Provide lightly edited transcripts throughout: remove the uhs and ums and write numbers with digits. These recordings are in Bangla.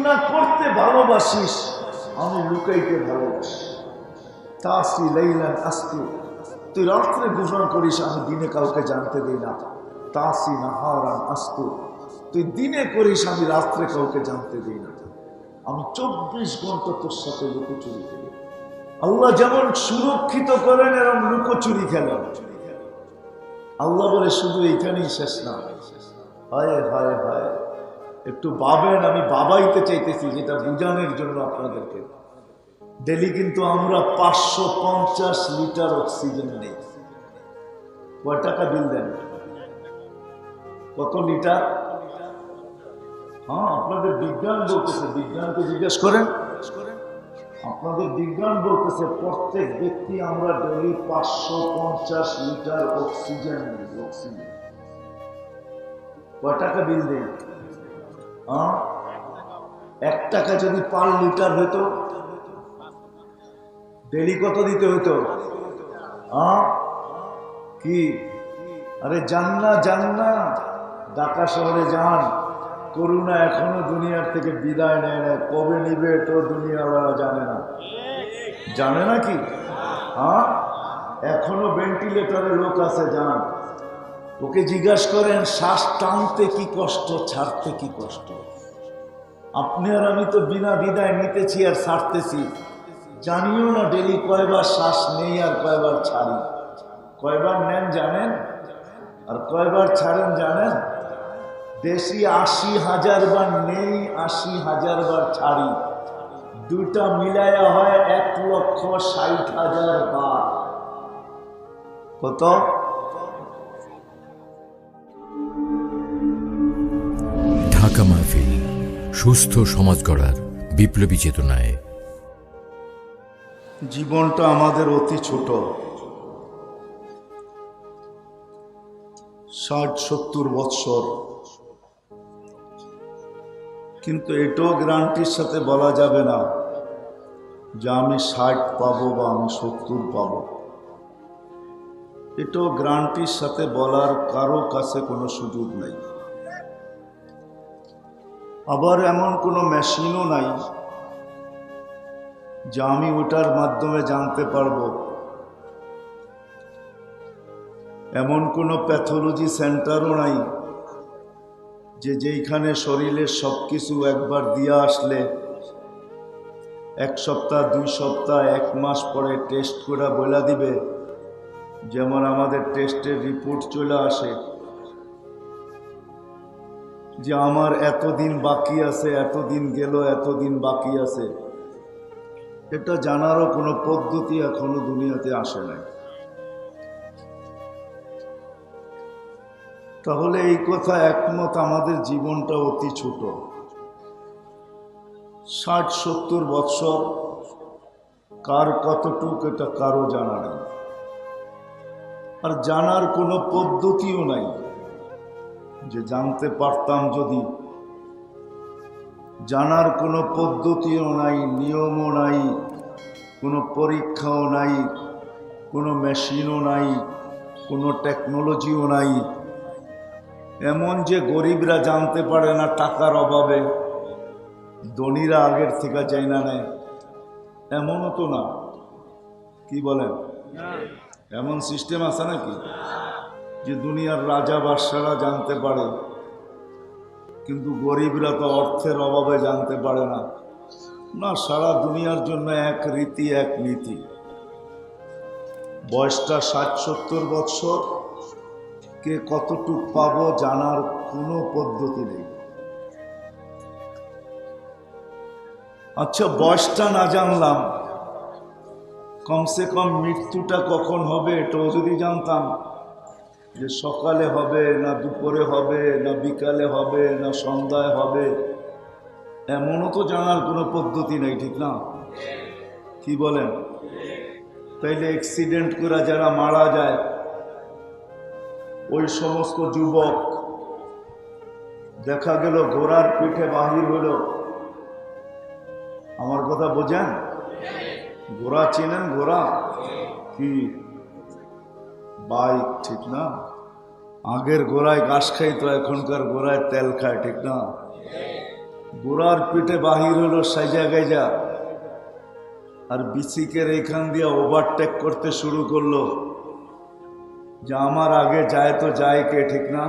গুনাহ করতে ভালোবাসিস, আমি লুকাইতে ভালোবাসি। তাসি লাইলান আস্তু, তুই রাত্রে গুনাহ করিস, আমি দিনে কাউকে জানতে দিই না। তাসি নাহারান আস্তু, তুই দিনে করিস, আমি রাত্রে কাউকে জানতে দিই না। আমি 24 ঘন্টা তোর সাথে লুকোচুরি করি। আল্লাহ যেমন সুরক্ষিত করেন এরকম লুকোচুরি খেলেন। আল্লাহ বলে শুধু এইখানেই শেষ না, হায় হায় হায়, একটু ভাবেন। আমি বাবাইতে চাইতেছি, যেটা বুঝানোর জন্য আপনাদেরকে। ডেলি কিন্তু আমরা 550 লিটার অক্সিজেন নেই। কয় টাকা বিল দেন? কত লিটার? হ্যাঁ, আপনাদের বিজ্ঞান বলতেছে, বিজ্ঞানকে জিজ্ঞেস করেন। আপনাদের বিজ্ঞান বলতেছে প্রত্যেক ব্যক্তি আমরা ডেলি 550 লিটার অক্সিজেন নেই। অক্সিজেন কয় টাকা বিল দেন? 1 টাকা যদি পার লিটার হইতো, ডেলি কত দিতে হইতো? কি? আরে জান্না জান্না, ঢাকা শহরে যান, করোনা এখনো দুনিয়ার থেকে বিদায় নেয় না। কবে নিবে তো দুনিয়াওয়ালা জানে না। জানে না কি? এখনো ভেন্টিলেটরে লোক আছে, যান, ওকে জিজ্ঞাসা করেন শ্বাস টানতে কি কষ্ট, ছাড়তে কি কষ্ট। আপনি আর আমি তো বিনা বিদায় নিতেছি আর ছাড়তেছি, জানিও না ডেলি কয়বার শ্বাস নেই আর কয়বার ছাড়ি। কয়বার নেন জানেন, আর কয়বার ছাড়েন জানেন? দেশি 80,000 বার নেই, 80,000 বার ছাড়ি। দুটা মিলায়া হয় 1,60,000 বার। কত? ঢাকা মাহফিল, সুস্থ সমাজ গড়ার বিপ্লবী চেতনায়। জীবনটা আমাদের অতি ছোট, 60-70 বৎসর, কিন্তু এটাও গ্যারান্টির সাথে বলা যাবে না যে আমি 60 পাবো বা আমি 70 পাবো। এটাও গ্যারান্টির সাথে বলার কারো কাছে কোনো সুযোগ নাই। আবার এমন কোনো মেশিনও নাই যা আমি ওটার মাধ্যমে জানতে পারবো। এমন কোনো প্যাথোলজি সেন্টারও নাই যে যেইখানে শরীরের সব কিছু একবার দিয়ে আসলে 1 সপ্তাহ 2 সপ্তাহ 1 মাস পরে টেস্ট করে বলে দিবে। যেমন আমাদের টেস্টের রিপোর্ট চলে আসে যে আমার এতদিন বাকি আছে, এতদিন গেল, এতদিন বাকি আছে। এটা জানারও কোনো পদ্ধতি এখনো দুনিয়াতে আসে নাই। তাহলে এই কথা একমত, আমাদের জীবনটা অতি ছোট। 60-70 বৎসর কার কতটুক এটা কারো জানা নেই, আর জানার কোনো পদ্ধতিও নাই। যে জানতে পারতাম যদি, জানার কোনো পদ্ধতিও নাই, নিয়মও নাই, কোনো পরীক্ষাও নাই, কোনো মেশিনও নাই, কোনো টেকনোলজিও নাই। এমন যে গরিবরা জানতে পারে না টাকার অভাবে, ধনীরা আগের থেকে চাই না নেয়, এমনও তো না। কি বলেন? এমন সিস্টেম আছে নাকি যে দুনিয়ার রাজা বাদশারা জানতে পারে, কিন্তু গরিবরা তো অর্থের অভাবে জানতে পারে না? না, সারা দুনিয়ার জন্য এক রীতি, এক নীতি। বয়সটা 60-70 বৎসর, কে কতটুক পাবো জানার কোনো পদ্ধতি নেই। আচ্ছা, বয়সটা না জানলাম, কমসে কম মৃত্যুটা কখন হবে এটাও যদি জানতাম, যে সকালে হবে না দুপুরে হবে না বিকালে হবে না সন্ধ্যায় হবে, এমনও তো জানার কোনো পদ্ধতি নেই, ঠিক না? কি বলেন? তাইলে অ্যাক্সিডেন্ট করে যারা মারা যায়, ওই সমস্ত যুবক দেখা গেল ঘোড়ার পিঠে বাহির হলো। আমার কথা বোঝেন? ঘোড়া চেনেন? ঘোড়া কি? বাইক, ঠিক না? আগের ঘোড়ায় ঘাস খাইতো, এখনকার ঘোড়ায় তেল খায়, ঠিক না? গোড়ার পিঠে বাহির হলো সাইজা গাইজা, আর বিসিকের এইখান দিয়ে ওভারটেক করতে শুরু করলো যে আমার আগে যায় তো যায় কে, ঠিক না?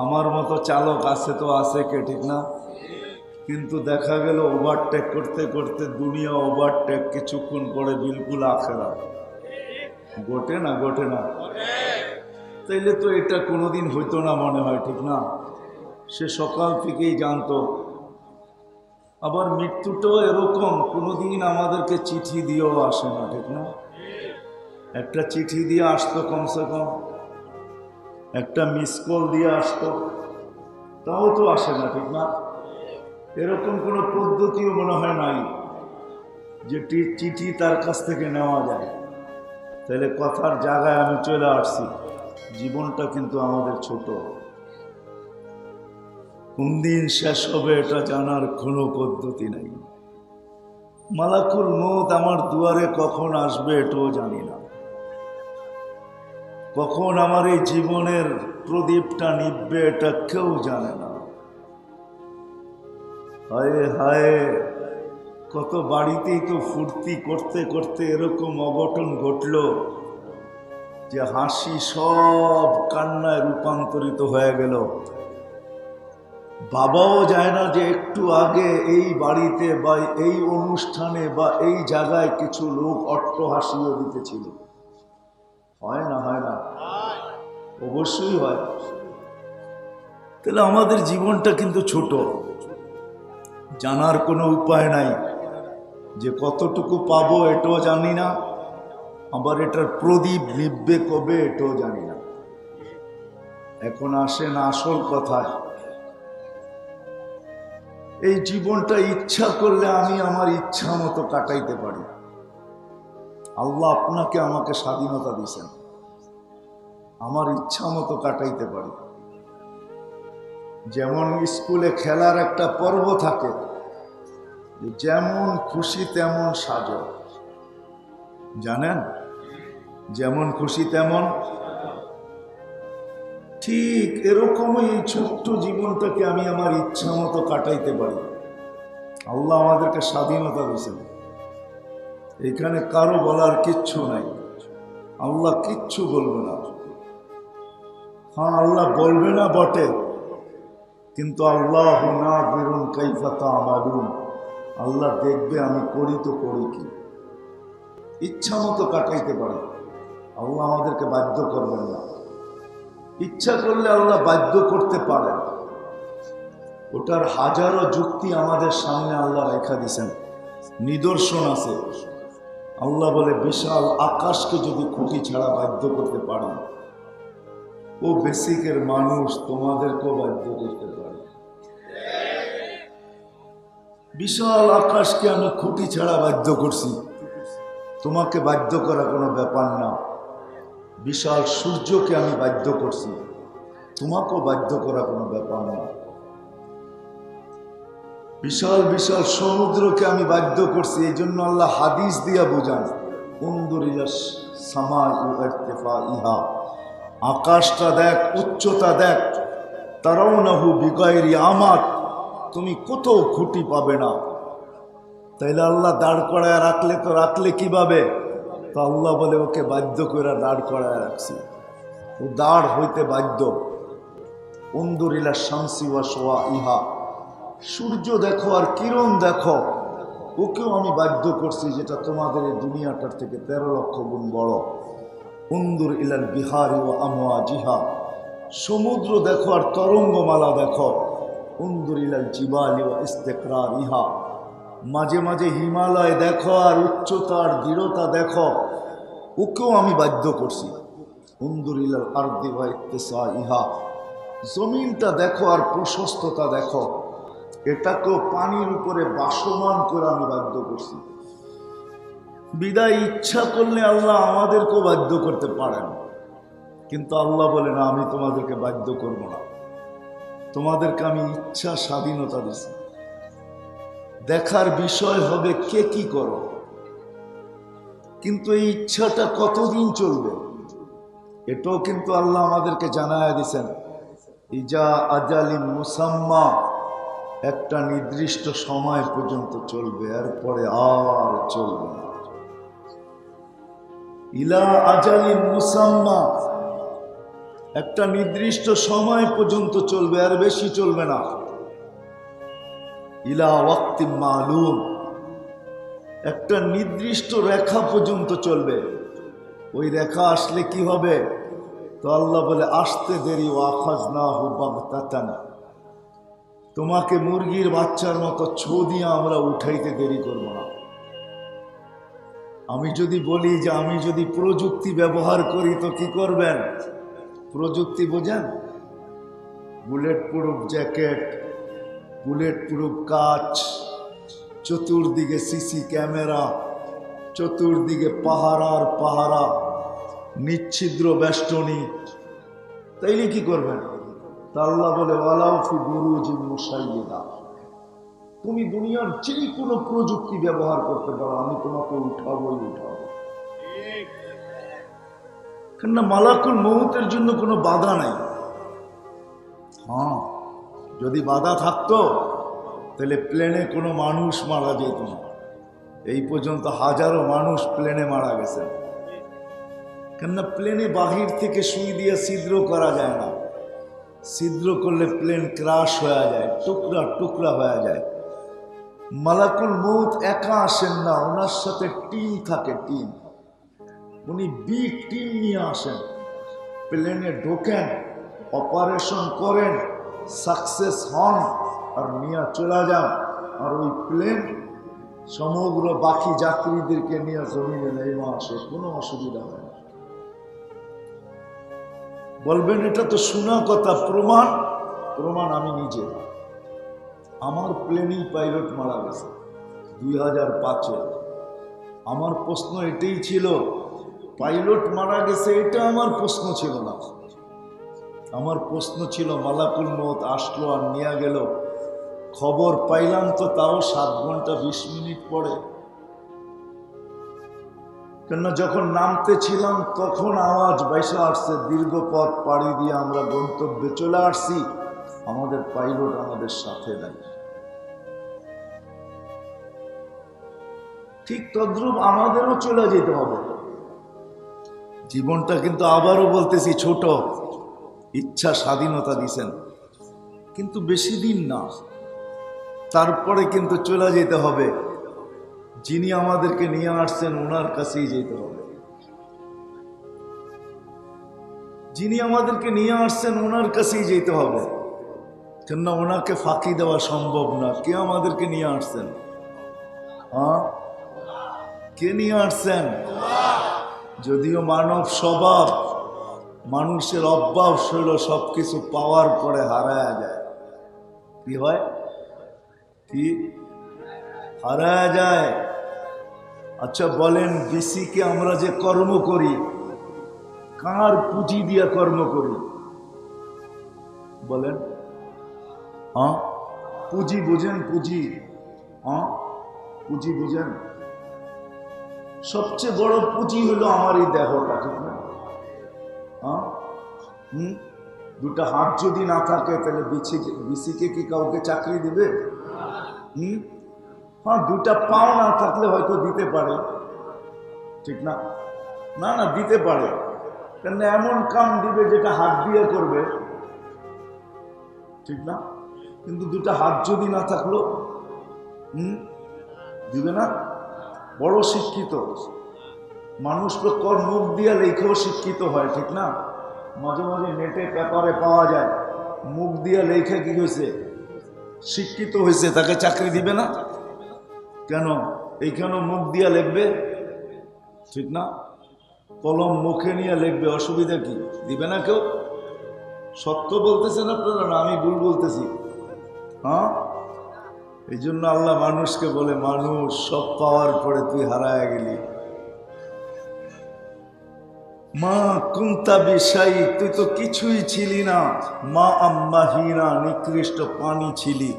আমার মতো চালক আছে তো আছে কে, ঠিক না? কিন্তু দেখা গেল ওভারটেক করতে করতে দুনিয়া ওভারটেক, কিছুক্ষণ পরে বিলকুল আখেরা। ঘটে না, ঘটে না? তাইলে তো এটা কোনোদিন হইতো না মনে হয়, ঠিক না? সে সকাল থেকেই জানতো। আবার মৃত্যুটাও এরকম, কোনোদিন আমাদেরকে চিঠি দিয়েও আসে না, ঠিক না? একটা চিঠি দিয়ে আসতো কমসে কম, একটা মিস কল দিয়ে আসতো, তাও তো আসে না, ঠিক না? এরকম কোনো পদ্ধতিও মনে হয় নাই যে চিঠি তার কাছ থেকে নেওয়া যায়। তাহলে কথার জায়গায় আমি চলে আসছি, জীবনটা কিন্তু আমাদের ছোট। কোন দিন শেষ হবে এটা জানার কোনো পদ্ধতি নাই। মালাকুল মউত আমার দুয়ারে কখন আসবে এটাও জানি না। কখন আমার এই জীবনের প্রদীপটা নিভবে এটা কেউ জানে না। হায় হায়, কত বাড়িতেই তো ফুর্তি করতে করতে এরকম অঘটন ঘটল যে হাসি সব কান্নায় রূপান্তরিত হয়ে গেল। বাবাও যায় না যে একটু আগে এই বাড়িতে বা এই অনুষ্ঠানে বা এই জায়গায় কিছু লোক অট্টহাসিও দিতেছিল। হয় না, হয় না? অবশ্যই হয়। তাহলে আমাদের জীবনটা কিন্তু ছোট, জানার কোনো উপায় নাই। যে কতটুকু পাবো এটাও জানি না, আবার এটার প্রদীপ নিভবে কবে এটাও জানি না। এখন আসেন আসল কথায়। এই জীবনটা ইচ্ছা করলে আমি আমার ইচ্ছা মতো কাটাইতে পারি। আল্লাহ আপনাকে আমাকে স্বাধীনতা দিয়েছেন, আমার ইচ্ছা মতো কাটাইতে পারি। যেমন স্কুলে খেলার একটা পর্ব থাকে, যেমন খুশি তেমন সাজো, জানেন? যেমন খুশি তেমন। ঠিক এরকমই এই ছোট্ট জীবনটাকে আমি আমার ইচ্ছা মতো কাটাইতে পারি। আল্লাহ আমাদেরকে স্বাধীনতা দিয়েছেন, এখানে কারো বলার কিচ্ছু নাই। আল্লাহ কিচ্ছু বলবে না। হ্যাঁ, আল্লাহ বলবে না বটে, কিন্তু আল্লাহ নাযিরুন কাইফা তা'মালুন, আল্লাহ দেখবে আমি করি তো করি কি। ইচ্ছা মতো কাটাইতে পারি, আল্লাহ আমাদেরকে বাধ্য করবেন না। ইচ্ছা করলে আল্লাহ বাধ্য করতে পারেন, ওটার হাজারো যুক্তি আমাদের সামনে আল্লাহ রেখা দিয়েছেন, নিদর্শন আছে। আল্লাহ বলে বিশাল আকাশকে যদি খুঁটি ছাড়া বাধ্য করতে পারি, ও বেসিকের মানুষ তোমাদেরকেও বাধ্য করতে পারে। বিশাল আকাশকে আমি খুঁটি ছাড়া বাধ্য করছি, তোমাকে বাধ্য করা কোনো ব্যাপার না। বিশাল সূর্যকে আমি বাধ্য করছি, তোমাকেও বাধ্য করা কোনো ব্যাপার না। বিশাল বিশাল সমুদ্রকে আমি বাধ্য করছি, এই জন্য আল্লাহ হাদিস দিয়া বোঝান, উনদুর ইলাস সামাই ওয়া ইরতিফাইহা, আকাশটা দেখ, উচ্চতা দেখ, তারাউনাহু বিগাইরি আমাদ, তুমি কোথাও খুঁটি পাবে না। তাইলে আল্লাহ দাঁড় করায় রাখলে তো রাখলে কিভাবে? তো আল্লাহ বলে ওকে বাধ্য করে দাঁড় করায় রাখছি, ও দাঁড় হইতে বাধ্য। উনদুর ইলা শামসি ওয়া শাওয়াইহা, সূর্য দেখো আর কিরণ দেখো, ওকেও আমি বাধ্য করছি, যেটা তোমাদের এই দুনিয়াটার থেকে 13 লক্ষ গুণ বড়। উনদুর ইলাল বিহারি ওয়া আমওয়াজিহা, সমুদ্র দেখো আর তরঙ্গমালা দেখো। উনদুর ইলাল জিবালি ওয়া ইস্তিকরারিহা, মাঝে মাঝে হিমালয় দেখো আর উচ্চতা আর দৃঢ়তা দেখো, ওকেও আমি বাধ্য করছি। উনদুর ইলাল আরদি ওয়া ইত্তিসাইহা, জমিনটা দেখো আর প্রশস্ততা দেখো, এটাকেও পানির উপরে বাসমান করে আমি বাধ্য করছি। বিদায় ইচ্ছা করলে আল্লাহ আমাদেরকেও বাধ্য করতে পারেন, কিন্তু আল্লাহ বলে না, আমি তোমাদেরকে বাধ্য করব না, তোমাদেরকে আমি ইচ্ছা স্বাধীনতা দিচ্ছি। দেখার বিষয় হবে কে কি করো, কিন্তু এই ইচ্ছাটা কতদিন চলবে এটাও কিন্তু আল্লাহ আমাদেরকে জানায় দিয়েছেন। ইজা আজালিন মুসাম্মা, একটা নির্দিষ্ট সময় পর্যন্ত চলবে, এরপরে আর চলবে না। ইলা আজালিন মুসাম্মা, একটা নির্দিষ্ট সময় পর্যন্ত চলবে, আর বেশি চলবে না। ইলা ওয়াক্তিম মালুম, একটা নির্দিষ্ট রেখা পর্যন্ত চলবে। ওই রেখা আসলে কি হবে? তো আল্লাহ বলে আসতে দেরি, ওয়াখাযনাহু বাগতাতান, তোমাকে মুরগির বাচ্চার মতো ছো দিয়ে আমরা উঠাইতে দেরি করব না। আমি যদি বলি যে আমি যদি প্রযুক্তি ব্যবহার করি তো কি করবেন? প্রযুক্তি বোঝেন? Bullet proof jacket, bullet proof কাঁচ, চতুর্দিকে সিসি ক্যামেরা, চতুর্দিকে পাহারার পাহারা, নিচ্ছিদ্র বেষ্টনী, তাইলে কি করবেন? তা আল্লাহ বলে ওয়ালাউ ফি বুরুজিন মুশাইয়্যিদা, তুমি দুনিয়ার যে কোনো প্রযুক্তি ব্যবহার করতে পারো, আমি তোমাকে উঠাবোই উঠাবো। কেননা মালাকুল মউতের জন্য কোনো বাধা নাই। হ্যাঁ, যদি বাধা থাকতো তাহলে প্লেনে কোনো মানুষ মারা যেত না। এই পর্যন্ত হাজারো মানুষ প্লেনে মারা গেছেন। কেননা প্লেনে বাহির থেকে সুই দিয়ে ছিদ্র করা যায় না, ছিদ্র করলে প্লেন ক্রাশ হয়ে যায়, টুকরা টুকরা হয়ে যায়। মালাকুল মউত একা আসেন না, ওনার সাথে টিম থাকে, টিম। উনি বিগ টিম নিয়ে আসেন, প্লেনে ঢোকেন, অপারেশন করেন, সাকসেস হন, আর নিয়ে চলে যান। আর ওই প্লেন সমগ্র বাকি যাত্রীদেরকে নিয়ে জমিনে নেমে আসে, কোনো অসুবিধা হয় না। বলবেন এটা তো শোনা কথা, প্রমাণ? প্রমাণ আমি নিজে, আমার প্লেনেই পাইলট মারা গেছে 2005-এ। আমার প্রশ্ন এটাই ছিল, পাইলট মারা গেছে এটা আমার প্রশ্ন ছিল না। আমার প্রশ্ন ছিল মালাকুল মউত আসলো আর নিয়ে গেল, খবর পাইলাম তো তাও 7 ঘন্টা 20 মিনিট পরে। কেননা যখন নামতে ছিলাম তখন আওয়াজ বাইসা আসছে, দীর্ঘ পথ পাড়ি দিয়ে আমরা গন্তব্যে চলে আসছি, আমাদের পাইলট আমাদের সাথে নাই। ঠিক তদ্রূপ আমাদেরও চলে যেতে হবে। জীবনটা কিন্তু আবারও বলতেছি ছোট, ইচ্ছা স্বাধীনতা দিছেন, কিন্তু বেশি দিন না, তারপরে কিন্তু চলে যেতে হবে। যিনি আমাদেরকে নিয়ে আসছেন ওনার কাছেই যেতে হবে। যিনি আমাদেরকে নিয়ে আসছেন ওনার কাছেই যেতে হবে, কেননা ওনাকে ফাঁকি দেওয়া সম্ভব না। কে আমাদেরকে নিয়ে আসছেন? হ্যাঁ, কে নিয়ে আসছেন? যদিও মানব স্বভাব, মানুষের অভ্যাস হইল সবকিছু পাওয়ার পরে হারায়া যায়। কি হয়? কি হারায়া যায়? আচ্ছা বলেন, বিসিকে আমরা যে কর্ম করি, কার পুঁজি দিয়া কর্ম করি? বলেন। হ্যাঁ, পুঁজি বুঝেন? পুঁজি, হ্যাঁ, পুঁজি বুঝেন? সবচেয়ে বড় পুঁজি হলো আমার এই দেহটা, ঠিক না? হ্যাঁ, দুটা হাত যদি না থাকে তাহলে বিসিকে কি কাউকে চাকরি দিবে? হ্যাঁ, দুটা পাও না থাকলে হয়তো দিতে পারে, ঠিক না? না না, দিতে পারে, কেন এমন কাম দিবে যেটা হাত দিয়ে করবে, ঠিক না? কিন্তু দুটা হাত যদি না থাকলো দিবে না। বড় শিক্ষিত মানুষ তো মুখ দিয়ে লেখেও শিক্ষিত হয়, ঠিক না? মাঝে মাঝে নেটে পেপারে পাওয়া যায়, মুখ দিয়ে লেখে কি হয়েছে? শিক্ষিত হয়েছে, তাকে চাকরি দিবে না কেন? এইখানেও মুখ দিয়ে লিখবে, ঠিক না? কলম মুখে নিয়ে লিখবে, অসুবিধা কি? দিবে না কেউ? সত্য বলতেছেন আপনারা না আমি ভুল বলতেছি? হ্যাঁ, এই জন্য আল্লাহ মানুষকে বলে, মানুষ সব পাওয়ার পরে তুই হারায় গেলি। মা কুন্তা বিশাই, তুই তো কিছুই ছিলি না। মা আম্মাহিনা, নিকৃষ্ট পানি ছিলি।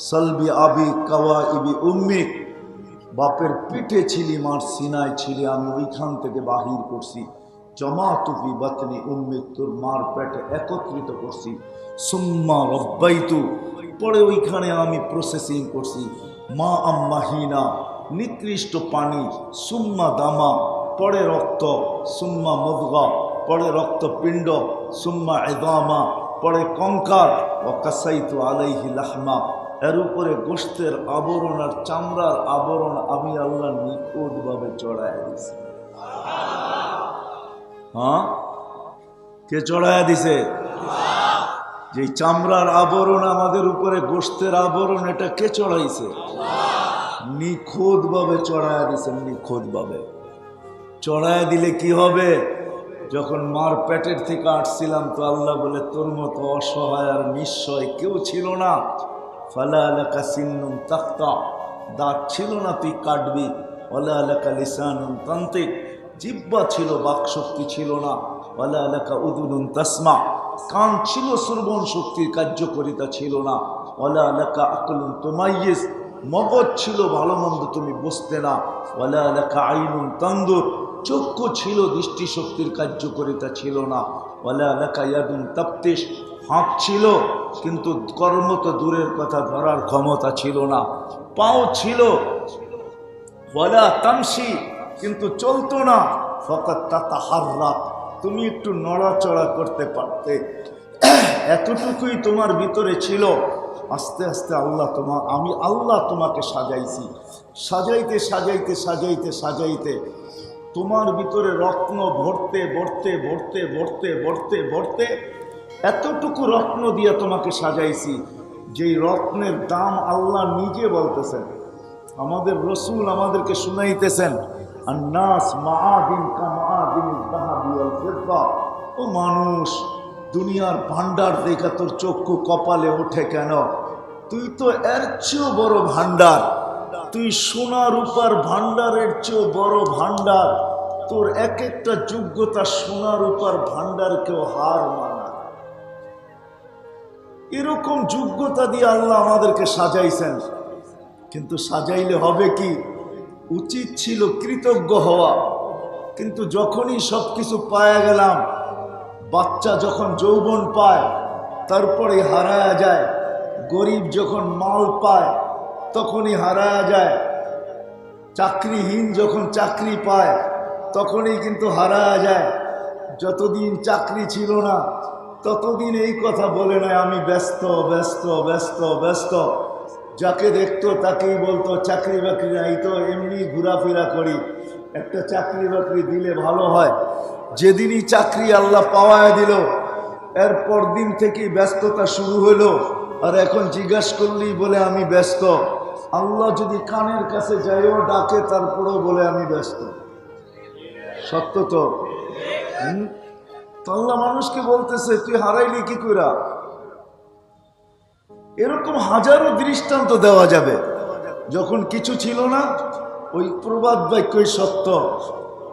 সলবি আবি কাওয়া ইবি উম্মিক, বাপের পিঠে ছিলি, মার সিনায় ছিলি, আমি ওইখান থেকে বাহির করছি। জমা তুফি বাতনি উম্মিক, তোর মার পেটে একত্রিত করছি। সুম্মা রব্বাইতু, পরে ওইখানে আমি প্রসেসিং করছি, মা আম্মাহিনা, নিকৃষ্ট পানি, সুম্মা দামা, পরে রক্ত, সুম্মা মুদগা, পরে রক্তপিণ্ড, সুম্মা ইদামা, পরে কঙ্কাল, ও কাসাইতু আলাইহি লাহমা, এর উপরে গোশতের আবরণ আর চামড়ার আবরণ আমি আল্লাহ নিখুঁতভাবে চড়াইয়া দিছি। হ্যাঁ, কে চড়াইয়া দিছে? যে চামড়ার আবরণ আমাদের উপরে গোশতের আবরণ, এটা কে চড়াইছে? নিখুঁতভাবে চড়াইয়া দিছেন, নিখুঁতভাবে। চড়াইয়া দিলে কি হবে? যখন মার পেটের থেকে আসছিলাম তো আল্লাহ বলে তোর মতো অসহায় আর নিশ্চয় কেউ ছিল না। ফালা লাকা সিন্নুন তাক্তা, দাঁত ছিল না তুই কাটবি। ওয়ালা লাকা লিসানুন তান্তিক, জিহ্বা ছিল বাকশক্তি ছিল না। ওয়ালা লাকা উদুনুন তাসমা, কান ছিল শ্রবণ শক্তির কার্যকারিতা ছিল না। ওয়ালা লাকা আকলুন তুমাইয়িজ, মগজ ছিল ভালো মন্দ তুমি বুঝতে না। ওয়ালা লাকা আইনুন তানদুর, চক্ষু ছিল দৃষ্টিশক্তির কার্যকারিতা ছিল না। ওয়ালা লাকা ইয়াদুন তাফতিশ, হাত ছিল কিন্তু কর্ম তো দূরের কথা, ধরার ক্ষমতা ছিল না। পাও ছিল, ওয়ালা তামশি, কিন্তু চলতো না। ফাকাত তাতাহাররাক, তুমি একটু নড়াচড়া করতে পারতে, এতটুকুই তোমার ভিতরে ছিল। আস্তে আস্তে আমি আল্লাহ তোমাকে সাজাইছি। সাজাইতে সাজাইতে সাজাইতে সাজাইতে তোমার ভিতরে রত্ন ভরতে ভরতে ভরতে ভরতে ভরতে ভরতে এতটুকু রত্ন দিয়ে তোমাকে সাজাইছি, যেই রত্নের দাম আল্লাহ নিজে বলতেছেন। আমাদের রসুল আমাদেরকে শুনাইতেছেন, আন্নাস মাআদিন কা মাআদিনিল যাহাবি ওয়াল ফিদ্দা, ও মানুষ, দুনিয়ার ভান্ডার দেখা তোর চক্ষু কপালে ওঠে কেন? তুই তো এর চেয়েও বড় ভান্ডার, তুই সোনা রূপার ভান্ডারের চেয়েও বড় ভান্ডার। তোর এক একটা যোগ্যতা সোনা রূপার ভান্ডারকেও হার মানা। এরকম যোগ্যতা দিয়ে আল্লাহ আমাদেরকে সাজাইছেন। কিন্তু সাজাইলে হবে কি? উচিত ছিল কৃতজ্ঞ হওয়া। কিন্তু যখনই সব কিছু পায়া গেলাম, বাচ্চা যখন যৌবন পায় তারপরে হারায়া যায়, গরিব যখন মাল পায় তখনই হারায়া যায়, চাকরিহীন যখন চাকরি পায় তখনই কিন্তু হারায়া যায়। যতদিন চাকরি ছিল না ততদিন এই কথা বলে নাই আমি ব্যস্ত ব্যস্ত ব্যস্ত ব্যস্ত। যাকে দেখতো তাকেই বলতো চাকরি বাকরি নাই তো এমনি ঘোরাফেরা করি, একটা চাকরি বাকরি দিলে ভালো হয়। যেদিনই চাকরি আল্লাহ পাওয়ায় দিল, এরপর দিন থেকে ব্যস্ততা শুরু হলো। আর এখন জিজ্ঞাসা করলেই বলে আমি ব্যস্ত। আল্লাহ যদি কানের কাছে যাইও ডাকে তারপরেও বলে আমি ব্যস্ত। সত্য তো? আল্লাহ মানুষকে বলতেছে তুই হারাইলি কি কইরা? এরকম হাজারো দৃষ্টান্ত দেওয়া যাবে। যখন কিছু ছিল না, ওই প্রবাদ বাক্যই সত্য,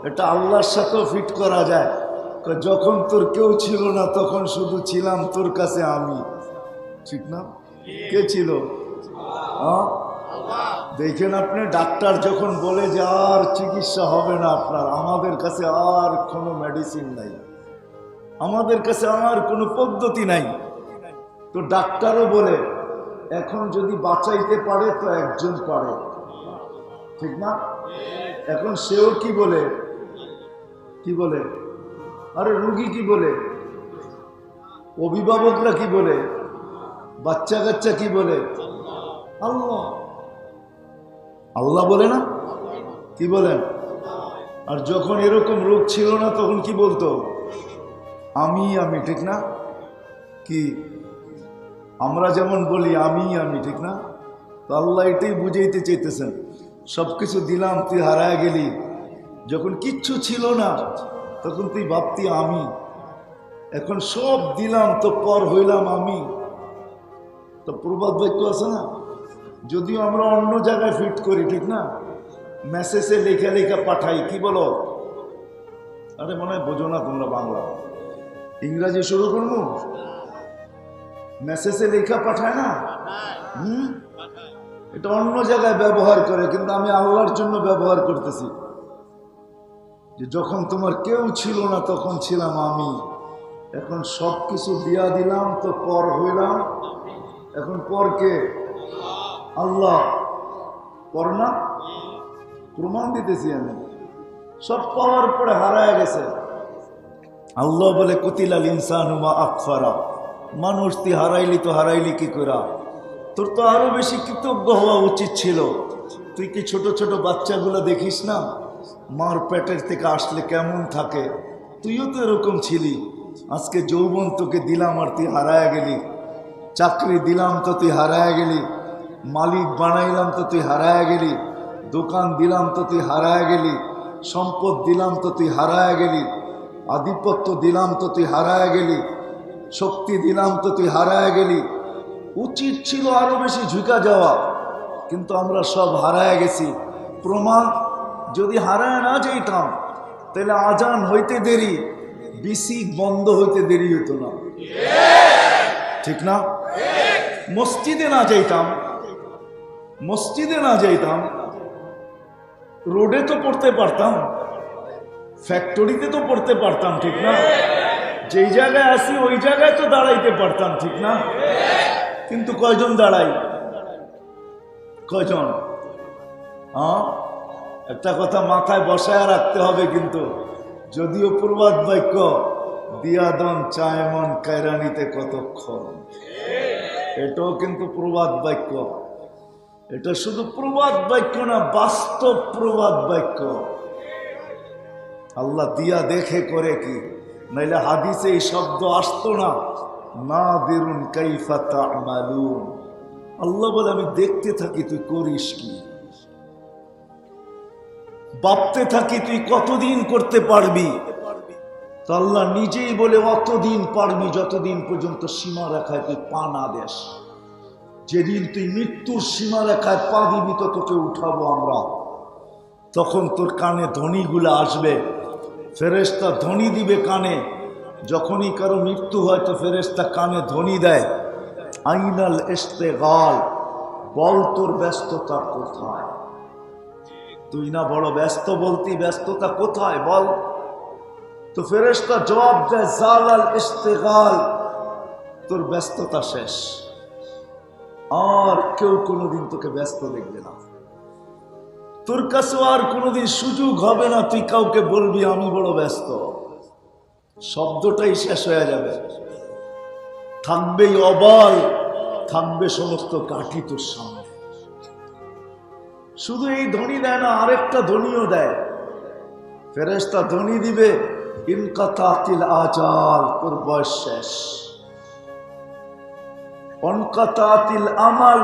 এটা আল্লাহর সাথেও ফিট করা যায়। যখন তোর কেউ ছিল না তখন শুধু ছিলাম তোর কাছে আমি। ঠিক না? কে ছিল? দেখেন আপনি, ডাক্তার যখন বলে যে আর চিকিৎসা হবে না আপনার, আমাদের কাছে আর কোনো মেডিসিন নাই, আমাদের কাছে আর কোনো পদ্ধতি নাই, তো ডাক্তারও বলে এখন যদি বাঁচাইতে পারে তো একজন পারে। ঠিক না? এখন সেও কি বলে? কি বলে? আরে রুগী কি বলে? অভিভাবকরা কি বলে? বাচ্চা কাচ্চা কি বলে? আল্লাহ। আল্লাহ বলে না? কি বলেন? আর যখন এরকম রোগ ছিল না তখন কি বলতো? আমি আমি। ঠিক না? কি আমরা যেমন বলি আমি আমি, ঠিক না? তো আল্লাহ এটাই বুঝাইতে চাইতেছেন, সব কিছু দিলাম তুই হারায় গেলি। যখন কিচ্ছু ছিল না তখন তুই ভাবতি আমি, এখন সব দিলাম তো পর হইলাম আমি। তো প্রবাদ বাক্য আছে না, যদিও আমরা অন্য জায়গায় ফিট করি, ঠিক না? মেসেজে লেখা লেখা পাঠাই, কি বলো? আরে মনে হয় বোঝো না তোমরা বাংলা, ইংরাজি শুরু করবো। মেসেজে লেখা পাঠায় না, এটা অন্য জায়গায় ব্যবহার করে, কিন্তু আমি আল্লাহর জন্য ব্যবহার করতেছি। যে যখন তোমার কেউ ছিল না তখন ছিলাম আমি, এখন সব কিছু দিয়া দিলাম তো পর হইলাম। এখন পর কে? আল্লাহ। পর না? প্রমাণ দিতেছি আমি। সব পাওয়ার পরে হারায় গেছে। আল্লাহ বলে কুতিলাল ইনসানু মা আকফারা, মানুষ তুই হারাইলি তো হারাইলি কি করা? তোর তো আরো বেশি কৃতজ্ঞ হওয়া উচিত ছিল। তুই কি ছোট ছোট বাচ্চাগুলো দেখিস না, মার পেটের থেকে আসলে কেমন থাকে? তুইও তো এরকম ছিলি। আজকে যৌবন তোকে দিলাম আর তুই হারায় গেলি। চাকরি দিলাম তো তুই হারায় গেলি। মালিক বানাইলাম তো তুই হারায় গেলি। দোকান দিলাম তো তুই হারায় গেলি। সম্পদ দিলাম তো তুই হারায় গেলি। আধিপত্য দিলাম তো তুই হারায় গেলি। শক্তি দিলাম তো তুই হারায় গেলি। উচিত ছিল আরো বেশি ঝুঁকা যাওয়া, কিন্তু আমরা সব হারায় গেছি। প্রমাণ, যদি হারায় না যেতাম তাহলে আজান হইতে দেরি, বিসি বন্ধ হইতে দেরি হতো না, ঠিক না? মসজিদে না যাইতাম, মসজিদে না যাইতাম, রোডে তো পড়তে পারতাম, ফ্যাক্টরিতে তো পড়তে পারতাম, ঠিক না? যেই জায়গায় আসি ওই জায়গায় তো দাঁড়াইতে পারতাম, ঠিক না? কিন্তু কয়জন দাঁড়াই? কয়জন? হ্যাঁ, একটা কথা মাথায় বসায় রাখতে হবে কিন্তু, যদিও প্রবাদ বাক্য, দিয়াদন চায় মন কায়রানিতে কতক্ষণ, এটাও কিন্তু প্রবাদ বাক্য। এটা শুধু প্রবাদ বাক্য না, বাস্তব প্রবাদ বাক্য। আল্লাহ দিয়া দেখে করে কি, নাইলে হাদিসে এই শব্দ আসতো না, নাদিরুন কাইফা তা'মালুন। আল্লাহ বলে আমি দেখতে থাকি তুই করিস কি, ভাবতে থাকি তুই কতদিন করতে পারবি। তো আল্লাহ নিজেই বলে অতদিন পারবি যতদিন পর্যন্ত সীমা রেখায় তুই পা না দেস। যেদিন তুই মৃত্যুর সীমা রেখায় পা দিবি তো তোকে উঠাবো আমরা। তখন তোর কানে ধ্বনিগুলো আসবে, ফেরেশতা ধ্বনি দিবে কানে। যখনই কারো মৃত্যু হয় তো ফেরেশতা কানে ধ্বনি দেয়, আইনাল ইস্তেগাল, বল তোর ব্যস্ততা কোথায়? তুই না বড় ব্যস্ত, বলতি ব্যস্ততা কোথায় বল? তো ফেরেশতা জবাব দেয়, জালাল ইস্তেগাল, তোর ব্যস্ততা শেষ। আর কেউ কোনোদিন তোকে ব্যস্ত দেখবে না, তোর কাছে আর কোনোদিন সুযোগ হবে না তুই কাউকে বলবি আমি বড় ব্যস্ত। শব্দটাই শেষ হয়ে যাবে। থাকবেই অবল, থাকবে সমস্ত কাঠি তোর সামনে। শুধু এই ধ্বনি দেয় না, আরেকটা ধ্বনিও দেয়। ফেরেশতা ধ্বনি দিবে, ইনকাতাতিল আজাল, তোর বয়স শেষ। অনকাতাতিল আমাল,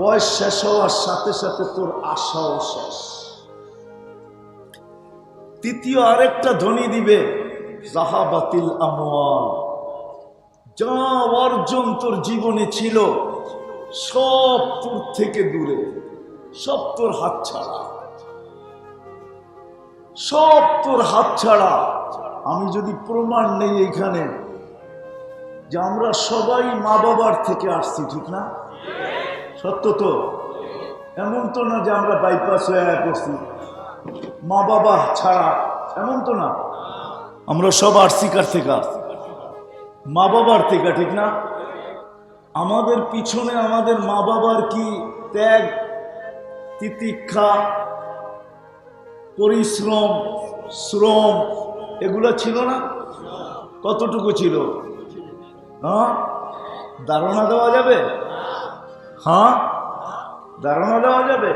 বয়স শেষ হওয়ার সাথে সাথে তোর আশাও শেষ। তৃতীয় আরেকটা ধ্বনি দিবে, যাহাবাতিল আমওয়াল, যা অর্জন তোর জীবনে ছিল সব তোর থেকে দূরে, সব তোর হাত ছাড়া, সব তোর হাত ছাড়া। আমি যদি প্রমাণ নেই এখানে যে আমরা সবাই মা বাবার থেকে আসছি, ঠিক না? সত্য তো? এমন তো না যে আমরা বাইপাস হয়ে করছি মা বাবা ছাড়া, এমন তো না। আমরা সব আর্সিকার থেকে, মা বাবার থেকে, ঠিক না? আমাদের পিছনে আমাদের মা বাবার কি ত্যাগ, তিতিক্ষা, পরিশ্রম, শ্রম এগুলো ছিল না? কতটুকু ছিল? হ্যাঁ, ধারণা দেওয়া যাবে? হ্যাঁ, ধারণা দেওয়া যাবে।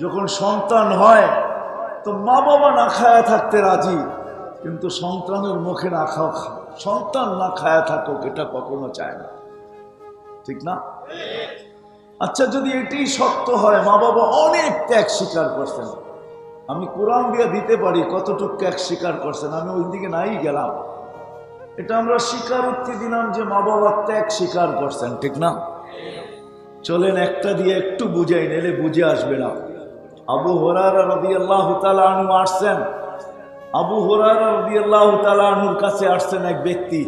যখন সন্তান হয় তো মা বাবা না খায়া থাকতে রাজি, কিন্তু সন্তানের মুখে না খাওয়া, সন্তান না খায়া থাকুক এটা কখনো চায় না, ঠিক না? আচ্ছা, যদি এটাই সত্য হয়, মা বাবা অনেক ত্যাগ স্বীকার করছেন, আমি কোরআন দিয়ে দিতে পারি কতটুকু ত্যাগ স্বীকার করছেন, আমি ওই দিকে নাই গেলাম। এটা আমরা স্বীকারোক্তি দিলাম যে মা বাবা ত্যাগ স্বীকার করছেন, ঠিক না? চলেন একটা দিয়ে একটু বুঝাই, নিলে বুঝে আসবে না। আবু হুরায়রা রাদিয়াল্লাহু তাআলা আনহু আসছেন। আবু হুরায়রা রাদিয়াল্লাহু তাআলা আনহুর কাছে আসছেন এক ব্যক্তি,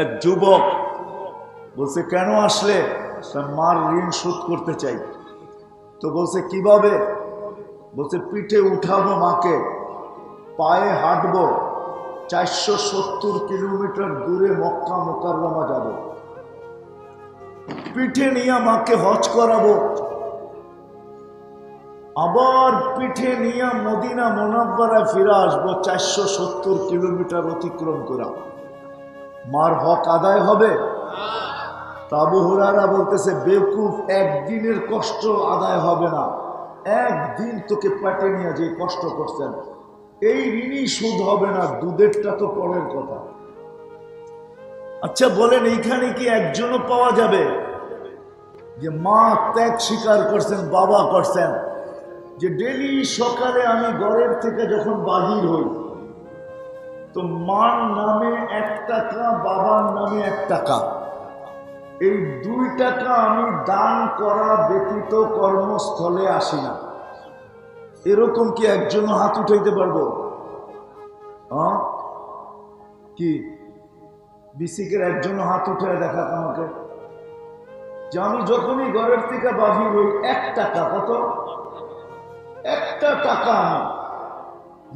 এক যুবক। বলছে, কেন আসলে? মার ঋণ শোধ করতে চাই। তো বলছে, কিভাবে? বলছে, পিঠে উঠাবো মাকে, পায়ে হাঁটবো, 470 কিলোমিটার দূরে মক্কা মুকাররমা যাব, পিঠে নিয়ে মাকে হজ করাবো, আবার পিঠে নিয়ে মদিনা মুনাব্বারায় ফিরে আসবো 470 কিলোমিটার অতিক্রম করা। মার হক আদায় হবে? আবু হুরায়রা বলতেছে, বেকুফ, একদিনের কষ্ট আদায় হবে না, একদিন তোকে পেটে নিয়ে যে কষ্ট করছেন এই ঋণই শোধ হবে না, দুধেরটা তো পরের কথা। আচ্ছা বলেন, এইখানে কি একজনও পাওয়া যাবে যে মা ত্যাগ স্বীকার করছেন, বাবা করছেন, যে ডেলি সকালে আমি ঘরের থেকে যখন বাহির হই তো মার নামে 1 টাকা, বাবার নামে 1 টাকা, এই 2 টাকা আমি দান করা ব্যতীত কর্মস্থলে আসি না? এরকম কি একজনও হাত উঠাইতে পারবো? কি বিসিকের একজনও হাত উঠে দেখা আমাকে, যে আমি যখনই ঘরের থেকে বাহির হই 1 টাকা, কত? 1টা টাকা আমি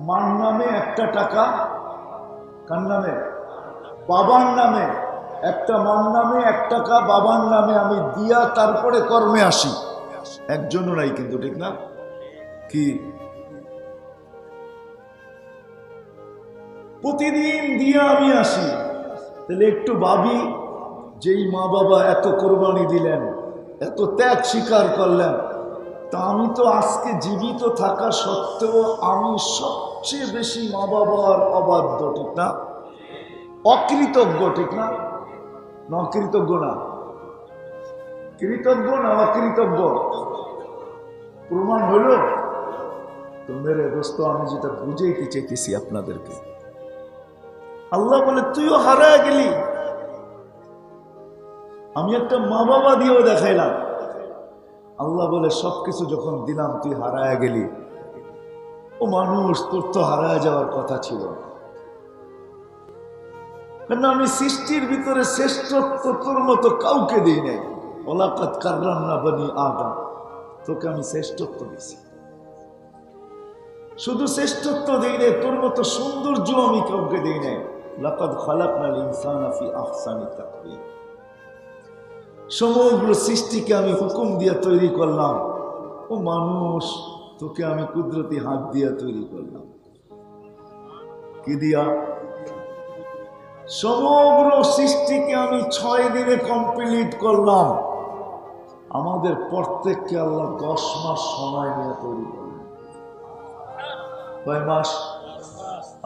মার নামে, 1টা টাকা কার নামে? বাবার নামে, 1টা মার নামে, 1 টাকা বাবার নামে আমি দিয়া তারপরে কর্মে আসি। একজনও নাই কিন্তু, ঠিক না? কি প্রতিদিন দিয়া আমি আসি? তাহলে একটু ভাবি, যেই মা বাবা এত কোরবানি দিলেন, এত ত্যাগ স্বীকার করলেন, তা আমি তো আজকে জীবিত থাকা সত্ত্বেও আমি সবচেয়ে বেশি মা বাবার অবাধ্য, ঠিক না? অকৃতজ্ঞ, ঠিক না? অকৃতজ্ঞ না, কৃতজ্ঞ না অকৃতজ্ঞ? প্রমাণ হলো তো মেরে দোস্ত, আমি যেটা বুঝাইতে চাইতেছি আপনাদেরকে, আল্লাহ বলে তুইও হারায় গেলি। আমি একটা মা বাবা দিয়েও দেখাইলাম, আল্লাহ বলে সবকিছু যখন দিলাম তুই হারায় গেলি। ও মানুষ, তোর তো হারায় যাওয়ার কথা ছিল, কারণ আমি সৃষ্টির ভিতরে শ্রেষ্ঠত্ব তোর মতো কাউকে দিই নাই। ওয়ালাকাদ কাররামনা বনি আদম, তোকে আমি শ্রেষ্ঠত্ব দিছি। শুধু শ্রেষ্ঠত্ব দিই নাই, তোর মতো সৌন্দর্য আমি কাউকে দিই নাই। লাকাদ খালাকনাল ইনসানা ফি আহসানি তাকওয়িম, সমগ্র সৃষ্টিকে আমি হুকুম দিয়ে তৈরি করলাম। ও মানুষ, তোকে আমি কুদরতি হাত দিয়ে তৈরি করলাম। কি দিয়া? সমগ্র সৃষ্টিকে আমি 6 দিনে কমপ্লিট করলাম। আমাদের প্রত্যেককে আল্লাহ 10 মাস সময় নিয়ে তৈরি করলেন। কয় মাস?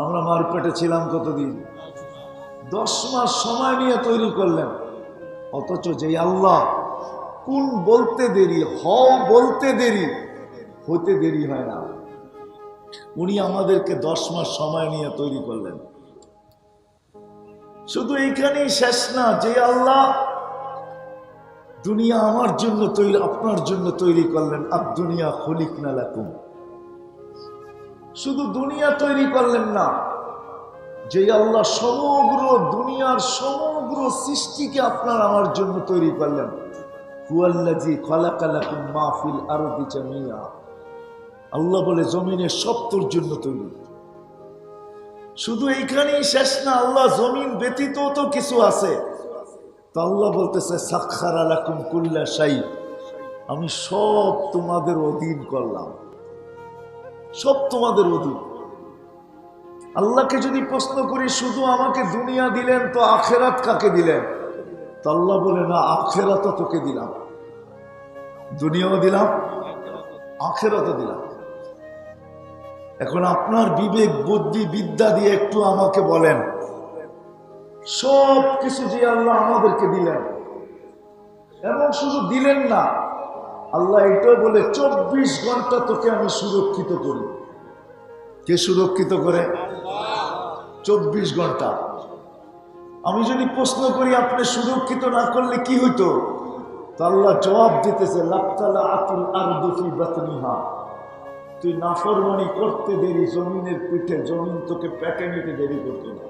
আমরা মার পেটে ছিলাম কতদিন? 10 মাস সময় নিয়ে তৈরি করলেন। অথচ যে আল্লাহ কোন বলতে দেরি, হও বলতে দেরি, হতে দেরি হয় না, উনি আমাদেরকে 10 মাস সময় নিয়ে তৈরি করলেন। শুধু এইখানেই শেষ না, যে আল্লাহ দুনিয়া আমার জন্য তৈরি, আপনার জন্য তৈরি করলেন। আর দুনিয়া খলিকনা লাকুম, শুধু দুনিয়া তৈরি করলেন না, যে আল্লাহ সমগ্র দুনিয়ার সমগ্র সৃষ্টিকে আপনার আমার জন্য তৈরি করলেন। হুয়াল্লাযী খালাকা লাকুম মা ফিল আরদি জামিআ, আল্লাহ বলে জমিনের সব তোর জন্য তৈরি। শুধু এইখানেই শেষ না, আল্লাহ জমিন ব্যতীত তো কিছু আছে। তো আল্লাহ বলতেছে সাখখারা লাকুম কুল্লা শাই, আমি সব তোমাদের অধীন করলাম, সব তোমাদের অধীন। আল্লাহকে যদি প্রশ্ন করি, শুধু আমাকে দুনিয়া দিলেন তো আখেরাত কাকে দিলেন? তো আল্লাহ বলে না, আখেরাতও তোকে দিলাম, দুনিয়াও দিলাম, আখেরাতও দিলাম। এখন আপনার বিবেক বুদ্ধি বিদ্যা দিয়ে একটু আমাকে বলেন, সব কিছু যে আল্লাহ আমাদেরকে দিলেন, এবং শুধু দিলেন না, আল্লাহ এটাও বলে 24 ঘন্টা তোকে আমি সুরক্ষিত করি। কে সুরক্ষিত করে? 24 ঘন্টা। আমি যদি প্রশ্ন করি আপনি সুরক্ষিত না করলে কি হইতো, তো আল্লাহ জবাব দিতেছে লাক্তালা আতুল আরদু ফি বাতনিহা, তুই নাফরমানি করতে দেরি জমিনের পিঠে, জমিন তোকে পেটে নিতে দেরি করতো না।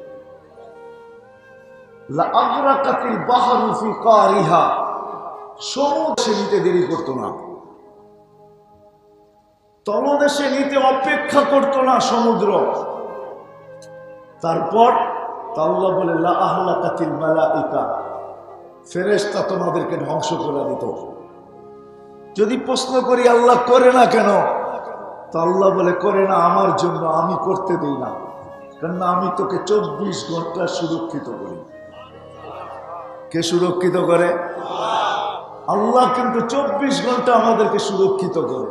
লা আগরাকাতিল বাহরু ফি কারিহা, সমুদ্রে নিতে দেরি করতো না, তলদেশে নিতে অপেক্ষা করতো না সমুদ্র। তারপর আল্লাহ বলে লা আহলাকাতিল মালাইকা, ফেরেশতা তোমাদেরকে ধ্বংস করে দিত। যদি প্রশ্ন করি আল্লাহ করে না কেন, তো আল্লাহ বলে করে না আমার জন্য, আমি করতে দেই না, কারণ আমি তোকে 24 ঘন্টা সুরক্ষিত করি। কে সুরক্ষিত করে? আল্লাহ কিন্তু 24 ঘন্টা আমাদেরকে সুরক্ষিত করে।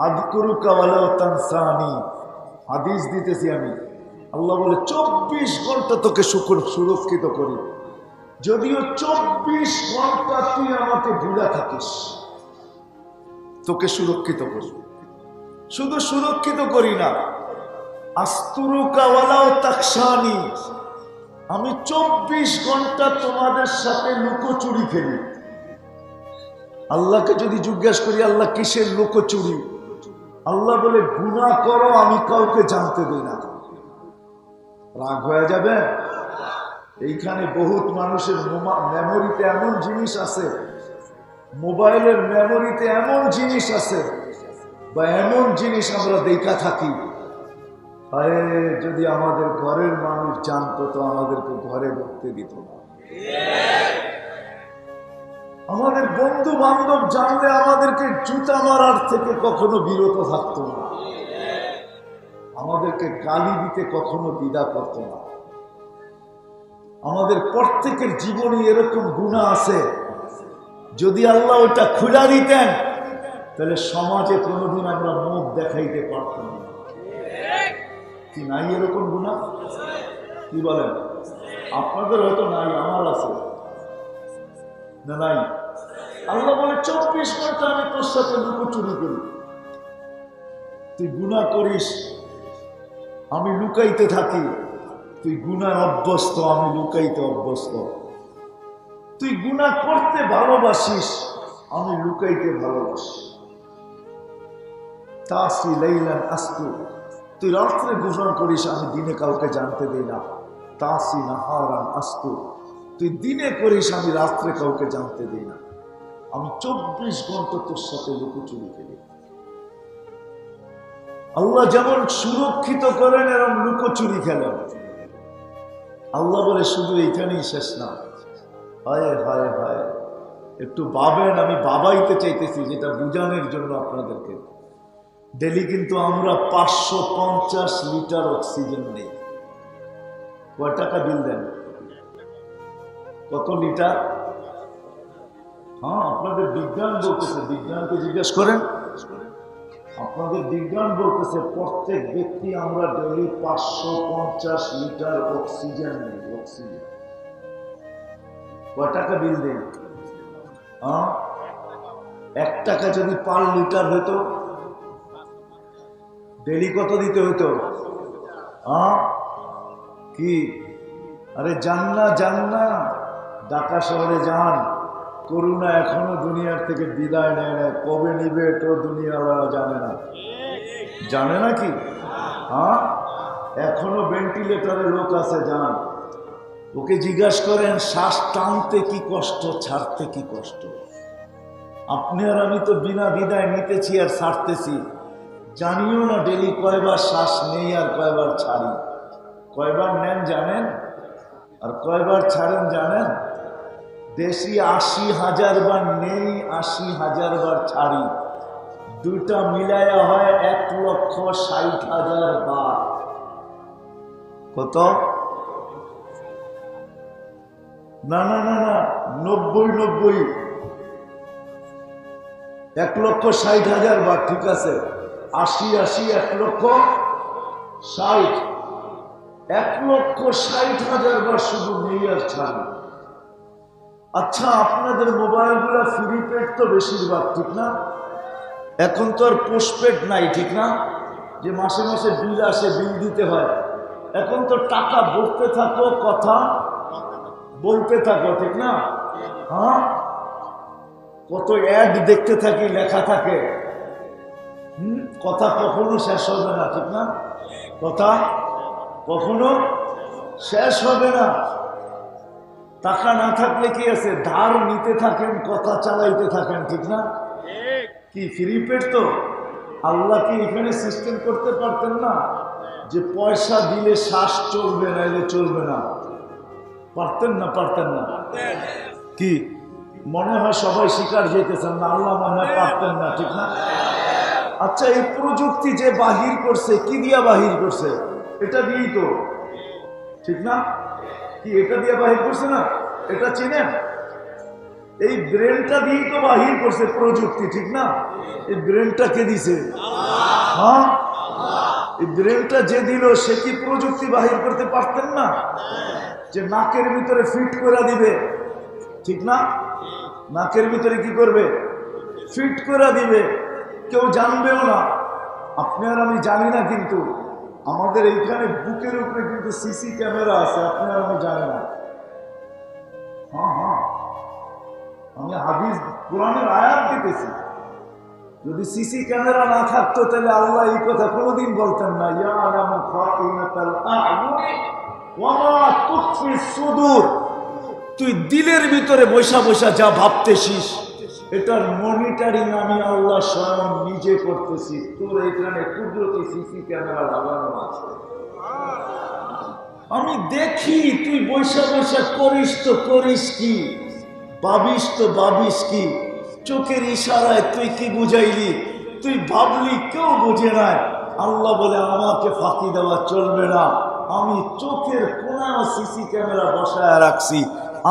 আযকুরুকা ওয়ালা তানসানি, হাদিস দিতেছি আমি। আল্লাহ বলে 24 ঘন্টা তোকে সুরক্ষিত করি, যদিও 24 ঘন্টা তুই আমাকে ভুলে থাকিস, তোকে সুরক্ষিত করি। শুধু সুরক্ষিত করি না, আস্তুরুকা ওয়ালা তাকশানি, আমি 24 ঘন্টা তোমাদের সাথে লুকোচুরি খেলি। আল্লাহকে যদি জিজ্ঞাসা করি আল্লাহ কিসের লুকোচুরি, আল্লাহ বলে গুনাহ করো, আমি কাউকে জানতে দিই না। রাগ হয়ে যাবে? এইখানে বহুত মানুষের মেমোরিতে এমন জিনিস আছে, মোবাইলের মেমোরিতে এমন জিনিস আছে, বা এমন জিনিস আমরা দেখা থাকি, আরে যদি আমাদের ঘরের মানুষ জানতো তো আমাদেরকে ঘরে ঢুকতে দিত না। আমাদের বন্ধু বান্ধব জানলে আমাদেরকে জুতা মারার থেকে কখনো বিরত থাকতো না, আমাদেরকে গালি দিতে কখনো দ্বিধা করতো না। আমাদের প্রত্যেকের জীবনে এরকম গুনাহ আছে, যদি আল্লাহ ওটা খুলে দিতেন তাহলে সমাজে কোনোদিন আমরা মুখ দেখাইতে পারতাম না। কি নাই এরকম গুনাহ? কি বলেন? আপনাদের হয়তো নাই, আমার আছে না? নাই? আল্লাহ বলে 24 ঘন্টা আমি তোর সাথে লুকোচুরি করি, তুই গুনাহ করিস, আমি লুকাইতে থাকি। তুই গুনাহ অভ্যস্ত, আমি লুকাইতে অভ্যস্ত। তুই গুনাহ করতে ভালোবাসিস, আমি লুকাইতে ভালোবাসি। তাসি লাইলান আস্তু, তুই রাত্রে গোপন করিস, আমি দিনে কাউকে জানতে দেই না। তাসি নাহারান আস্তু, তুই দিনে করিস, আমি রাত্রে কাউকে জানতে দিই না। আমি 24 ঘন্টা তোর সাথে লুকোচুরি করি। আল্লাহ যেমন সুরক্ষিত করেন এরকম লুকোচুরি খেলেন। আল্লাহ বলে শুধু এইখানেই শেষ না, হায় হায় হায়, একটু ভাবেন, আমি বাবাইতে চাইতেছি যেটা বুঝানোর জন্য আপনাদেরকে। ডেলি কিন্তু আমরা 550 লিটার অক্সিজেন নেই। কয় টাকা বিল দেন? কত লিটার? হ্যাঁ, আপনাদের বিজ্ঞান বলতেছে, বিজ্ঞানকে জিজ্ঞেস করেন। আপনাদের বিজ্ঞান বলতেছে প্রত্যেক ব্যক্তি আমরা ডেলি 550 লিটার অক্সিজেন নেই। অক্সিজেন কয় টাকা বিল দেন? 1 টাকা যদি পার লিটার হতো, ডেলি কত দিতে হতো? কি? আরে যান না, যান না, ঢাকা শহরে যান। করোনা এখনো দুনিয়ার থেকে বিদায় নেয় না, কবে নিবে এটাও দুনিয়াওয়ালা জানে না। জানে না কি? এখনো ভেন্টিলেটরে লোক আছে, যান, ওকে জিজ্ঞাসা করেন শ্বাস টানতে কি কষ্ট, ছাড়তে কি কষ্ট। আপনি আর আমি তো বিনা বিদায় নিতেছি আর ছাড়তেছি, জানিও না ডেলি কয়বার শ্বাস নেই আর কয়বার ছাড়ি। কয়বার নেন জানেন, আর কয়বার ছাড়েন জানেন? দেশি 80,000 বার নেই, 80,000 বার ছাড়ি, দুটা মিলায়া হয় 1,60,000 বার। কত? না না না না, 90 1,60,000 বার, ঠিক আছে। 80 1,60,000, 1,60,000 বার শুধু নেই আর ছাড়ি। আচ্ছা, আপনাদের মোবাইলগুলো প্রিপেড তো বেশিরভাগ, ঠিক না? এখন তো আর পোস্টপেড নাই, ঠিক না? যে মাসে মাসে বিল আসে, বিল দিতে হয়। এখন তো টাকা ভরতে থাকো, কথা বলতে থাকো, ঠিক না? হ্যাঁ, কত অ্যাড দেখতে থাকি, লেখা থাকে। কথা কখনো শেষ হবে না, ঠিক না? কথা কখনো শেষ হবে না। টাকা না থাকলে কি আছে, ধার নিতে থাকেন, কথা চালাইতে থাকেন, ঠিক না? কি প্রিপেড তো? আল্লাহ কি এখানে সিস্টেম করতে পারতেন না যে পয়সা দিলে শ্বাস চলবে, নাইলে চলবে না? পারতেন না? পারতেন না? কি মনে হয় সবাই শিকার যেতেছেন না? আল্লাহ মনে হয় পারতেন না, ঠিক না? আচ্ছা, এই প্রযুক্তি যে বাহির করছে, কি দিয়া বাহির করছে? এটা দিয়েই তো, ঠিক না? কি এটা দিয়ে বাহির করছে না? এটা চিনেন? এই ব্রেনটা দিয়েই তো বাহির করছে প্রযুক্তি, ঠিক না? এই ব্রেনটা কে দিছে? হ্যাঁ, এই ব্রেনটা যে দিল সে কি প্রযুক্তি বাহির করতে পারতেন না? যে নাকের ভিতরে ফিট করে দিবে, ঠিক না? নাকের ভিতরে কি করবে? ফিট করে দিবে, কেউ জানবেও না। আপনি আর আমি জানি না, কিন্তু আমাদের এইখানে বুকের উপরে কিন্তু সিসি ক্যামেরা আছে, আপনি আর আমি জানি না। হ্যাঁ হ্যাঁ, আমি হাদিস কোরআনের আয়াত দিতেছি। যদি সিসি ক্যামেরা না থাকতো তাহলে আল্লাহ এই কথা কোনোদিন বলতেন না, ইয়ালামু খাইনাতাল আ'য়ুনি ওয়া মা তুখফি সুদূর। তুই দিলের ভিতরে বৈশা বৈশা যা ভাবতেছিস, এটার মনিটরিং আমি আল্লাহ স্বয়ং নিজে করতেছি। তোর এখানে কুদরতি সিসি ক্যামেরা লাগানো আছে, আমি দেখি তুই বৈশা বৈশা করিস তো করিস কি, ভাবিস তো ভাবিস কি, চোখের ইশারায় তুই কি বুঝাইলি, তুই ভাবলি, কেউ বুঝে নাই। আল্লাহ বলে আমাকে ফাঁকি দেওয়া চলবে না, আমি চোখের কোনায় সিসি ক্যামেরা বসায় রাখছি,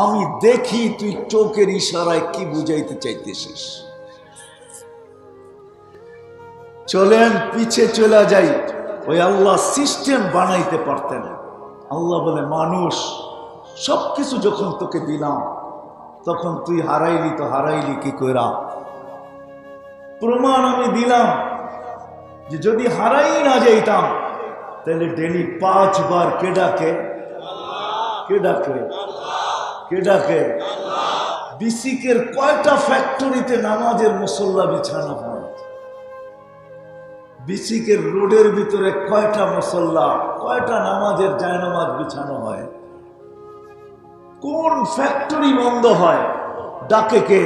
আমি দেখি তুই চোখের ইশারায় কি বুঝাইতে চাইতেছিস। চলেন পিছে চলে যাই, ওই আল্লাহ সিস্টেম বানাইতে পারতেন। আল্লাহ বলে মানুষ সবকিছু যখন তোকে দিলাম তখন তুই হারাইলি, তো হারাইলি কি কইরা? প্রমাণ আমি দিলাম যে যদি হারাই না যাইতাম তাহলে ডেলি 5 বার কে ডাকে? কে ডাকে? কে ডাকে? বিসিকের কয়টা ফ্যাক্টরিতে নামাজের মুসল্লা বিছানো হয়? বিসিকের রোডের ভিতরে কয়টা মুসল্লা, কয়টা নামাজের জায়নামাজ বিছানো হয়? কোন ফ্যাক্টরি বন্ধ হয়? ডাকে কে?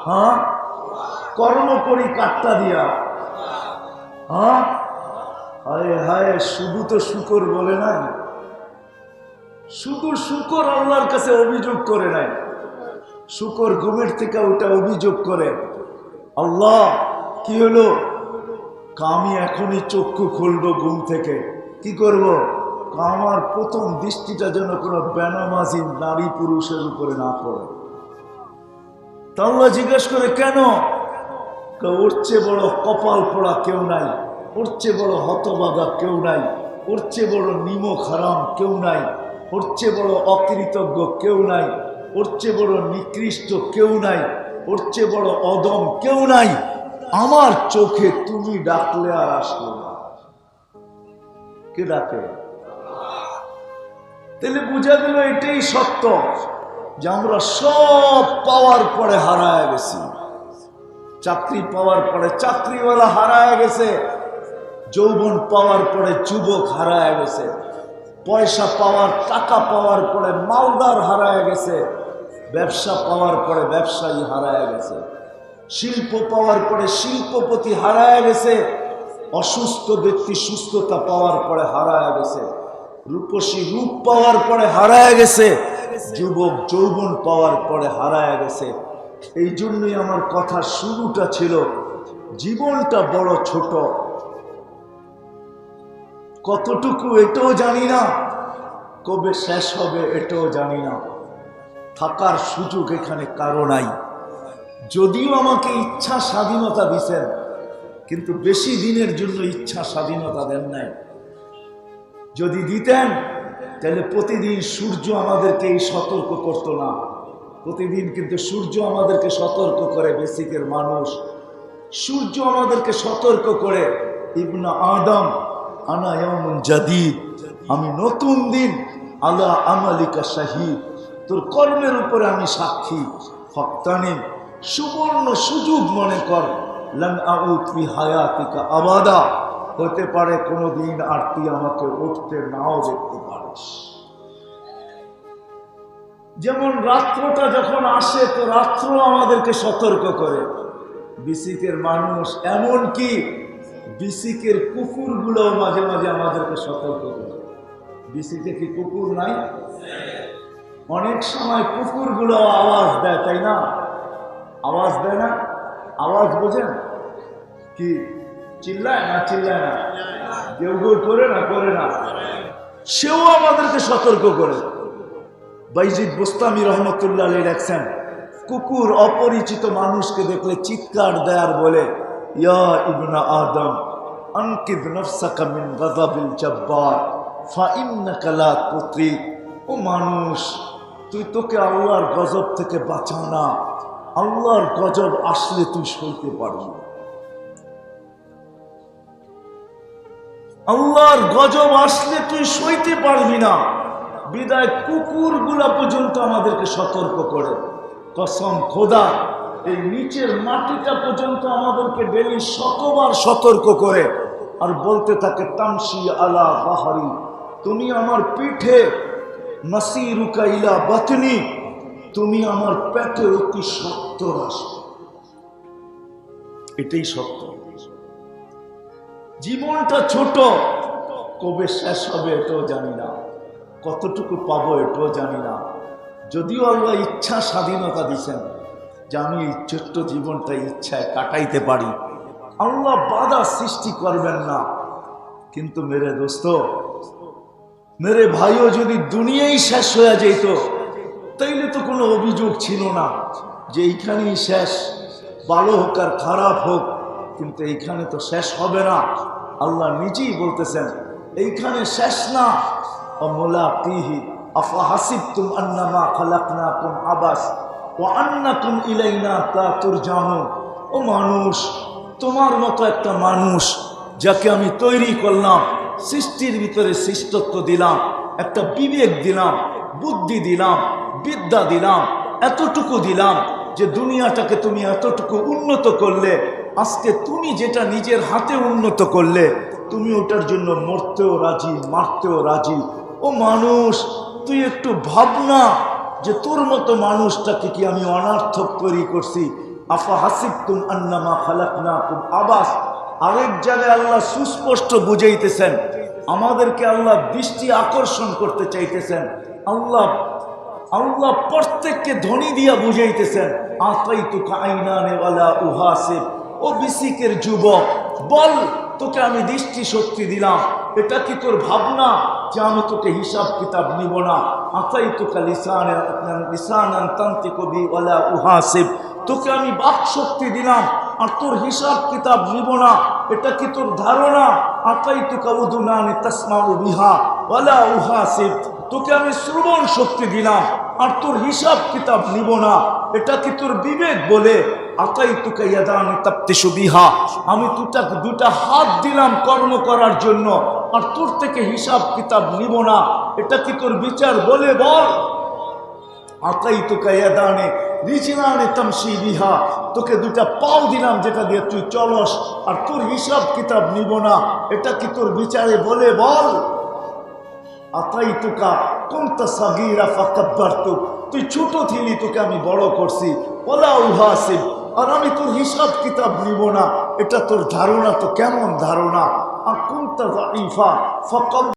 হ্যাঁ, কর্ম করি কাটটা দিয়া। হ্যাঁ, হায় হায়, শুধু তো শুকর বলে নাই, শুধু শুকর আল্লাহর কাছে অভিযোগ করে নাই। শুকর ঘুমের থেকে ওটা অভিযোগ করে, আল্লাহ কি হলো? আমি এখনই চক্ষু খুলবো ঘুম থেকে, কি করব? আমার প্রথম দৃষ্টিটা যেন কোনো বেনামাজি নারী পুরুষের উপরে না পড়ে। তা আল্লাহ জিজ্ঞেস করে, কেন? ওর চেয়ে বড় কপাল পোড়া কেউ নাই, ওর চেয়ে বড় হতবাগা কেউ নাই, ওর চেয়ে বড় নিমক হারাম কেউ নাই, ওর চেয়ে বড় অকৃতজ্ঞ কেউ নাই, ওর চেয়ে বড় নিকৃষ্ট কেউ নাই, ওর চেয়ে বড় অদম কেউ নাই। আমার চোখে তুমি ডাকলে আর আসলো না। কে ডাকে? তাহলে বোঝা গেল এটাই সত্য যে আমরা সব পাওয়ার পরে হারায় গেছি। চাকরি পাওয়ার পরে চাকরিওয়ালা হারায় গেছে, যৌবন পাওয়ার পরে যুবক হারায় গেছে, পয়সা পাওয়ার টাকা পাওয়ার পরে মালদার হারায় গেছে, ব্যবসা পাওয়ার পরে ব্যবসায়ী হারায় গেছে, শিল্প পাওয়ার পরে শিল্পপতি হারায় গেছে, অসুস্থ ব্যক্তি সুস্থতা পাওয়ার পরে হারায় গেছে, রূপসী রূপ পাওয়ার পরে হারায় গেছে, যুবক যৌবন পাওয়ার পরে হারায় গেছে। এই জন্যই আমার কথা শুরুটা ছিল, জীবনটা বড় ছোট, কতটুকু এটাও জানি না, কবে শেষ হবে এটাও জানি না। থাকার সুযোগ এখানে কারো নাই। যদিও আমাকে ইচ্ছা স্বাধীনতা দিছেন, কিন্তু বেশি দিনের জন্য ইচ্ছা স্বাধীনতা দেন নাই। যদি দিতেন তাহলে প্রতিদিন সূর্য আমাদেরকে এই সতর্ক করতো না। প্রতিদিন কিন্তু সূর্য আমাদেরকে সতর্ক করে, বেসিকের মানুষ সূর্য আমাদেরকে সতর্ক করে, ইবনা আদম আনা ইয়াউমুন জাদীদ, আমি নতুন দিন, আলা আমালিকা শাহীদ, তোর কর্মের উপরে আমি সাক্ষী। ফাক্তানিম, সুবর্ণ সুযোগ মনে কর, লান আউদ ফি হায়াতিকা আবাদা, হতে পারে কোনোদিন আর তুই আমাকে উঠতে নাও দেখতে পারিস। যেমন রাত্রটা যখন আসে তো রাত্র আমাদেরকে সতর্ক করে। বিসিকের মানুষ এমন কি বিসিকের কুকুরগুলো মাঝে মাঝে আমাদেরকে সতর্ক করে। বিসিকে কি কুকুর নাই? অনেক সময় কুকুরগুলো আওয়াজ দেয়, তাই না? আওয়াজ দেয় না? আওয়াজ বোঝেন কি? চিল্লায় না? চিল্লায় না? কেউ কেউ করে না? করে না? সেও আমাদেরকে সতর্ক করে। বাইজিদ বোস্তামি রহমতুল্লাহ আলাইহি লেখছেন, কুকুর অপরিচিত মানুষকে দেখলে চিৎকার দেয় আর বলে, ইয়া ইবনা আদম আনকিদ নাফসাকা মিন গাযাবিল জাব্বার ফাইন্নাকা লা তুতিক। ও মানুষ, তুই তোকে আল্লাহর গজব থেকে বাঁচা না, আল্লাহর গজব আসলে তুই সইতে পারবি না। আল্লাহর গজব আসলে তুই সইতে পারবি না। বিদায় কুকুরগুলা পর্যন্ত আমাদেরকে সতর্ক করে। কসম খোদা, এই নিচের মাটিটা পর্যন্ত আমাদেরকে ডেলি শতবার সতর্ক করে আর বলতে থাকে, তামশি আলা বাহারি, তুমি আমার পিঠে, মাসিরুকা ইলা বাতনি, তুমি আমার পেটে অতি সত্তর আসো। এটাই সত্য। জীবনটা ছোট, কবে শেষ হবে এটাও জানি না, কতটুকু পাবো এটাও জানি না। যদিও আল্লাহ ইচ্ছা স্বাধীনতা দিছেন যে আমি এই ছোট্ট জীবনটা ইচ্ছায় কাটাইতে পারি, আল্লাহ বাধা সৃষ্টি করবেন না। কিন্তু মেরে দোস্ত, মেরে ভাইও, যদি দুনিয়াই শেষ হয়ে যেত তাইলে তো কোনো অভিযোগ ছিল না যে এইখানেই শেষ, ভালো হোক আর খারাপ হোক। কিন্তু এইখানে তো শেষ হবে না। আল্লাহ নিজেই বলতেছেন এইখানে শেষ না। অমুলাকিহি আফাহাসিবতুম আন্নামা খালাকনাকুম আবাস ওয়া আন্নাকুম ইলাইনা লা তুরজাউন। ও মানুষ, তোমার মতো একটা মানুষ যাকে আমি তৈরি করলাম, সৃষ্টির ভিতরে শ্রেষ্ঠত্ব দিলাম, একটা বিবেক দিলাম, বুদ্ধি দিলাম, বিদ্যা দিলাম, এতটুকু দিলাম যে দুনিয়াটাকে তুমি এতটুকু উন্নত করলে। আজকে তুমি যেটা নিজের হাতে উন্নত করলে, তুমি ওটার জন্য মরতেও রাজি, মারতেও রাজি। ও মানুষ, তুই একটু ভাবনা যে তোর মতো মানুষটাকে কি আমি অনার্থক তৈরি করছি। আফা হাসিবতুম আন্নামা খালাকনাকুম আবাস। আরেক জায়গায় আল্লাহ সুস্পষ্ট বুঝাইতেছেন, আমাদেরকে আল্লাহ দৃষ্টি আকর্ষণ করতে চাইতেছেন। আল্লাহ প্রত্যেককে ধ্বনি দিয়া বুঝাইতেছেন, আতাইতুকা আইনানে ওয়ালা উহাসিব। ও বিসিকের যুবক, বল, তোকে আমি দৃষ্টি শক্তি দিলাম, এটা কি তোর ভাবনা যে আমি তোকে হিসাব কিতাব নিব না? আতাইতুকা লিসানান তানতিকু বি ওয়ালা উহাসিব। তোকে আমি বাক শক্তি দিলাম আর তোর হিসাব কিতাব নিব না, এটা কি তোর ধারণা? আতাইতুকা উযুনানি তাসমাউ বিহা ওয়ালা উহাসিব। তোকে আমি শ্রবণ শক্তি দিলাম আর তোর হিসাব কিতাব নিব না, এটা কি তোর বিবেক বলে? আতাইতুকা ইয়াদানি তাবতিশু বিহা। আমি দুটা হাত দিলাম কর্ম করার জন্য আর তোর থেকে হিসাব কিতাব নিব না, এটা কি তোর বিচার বলে? বল। আতাইতুকা ইয়াদানি রিজলানি তামশি বিহা। তোকে দুটা পাও দিলাম যেটা দিয়ে তুই চলস আর তোর হিসাব কিতাব নিব না, এটা কি তোর বিচারে বলে? বল। আতাইতুকা কুনতা সাগীরা ফাকাব্বারতুক। তুই ছোট ছিলি, তোকে আমি বড় করছি। ওয়ালা উহাসিব। আর আমি তোর হিসাব কিতাব নিব না, এটা তোর ধারণা তো কেমন ধারণা? আর কুনতা যাইফা ফাকাব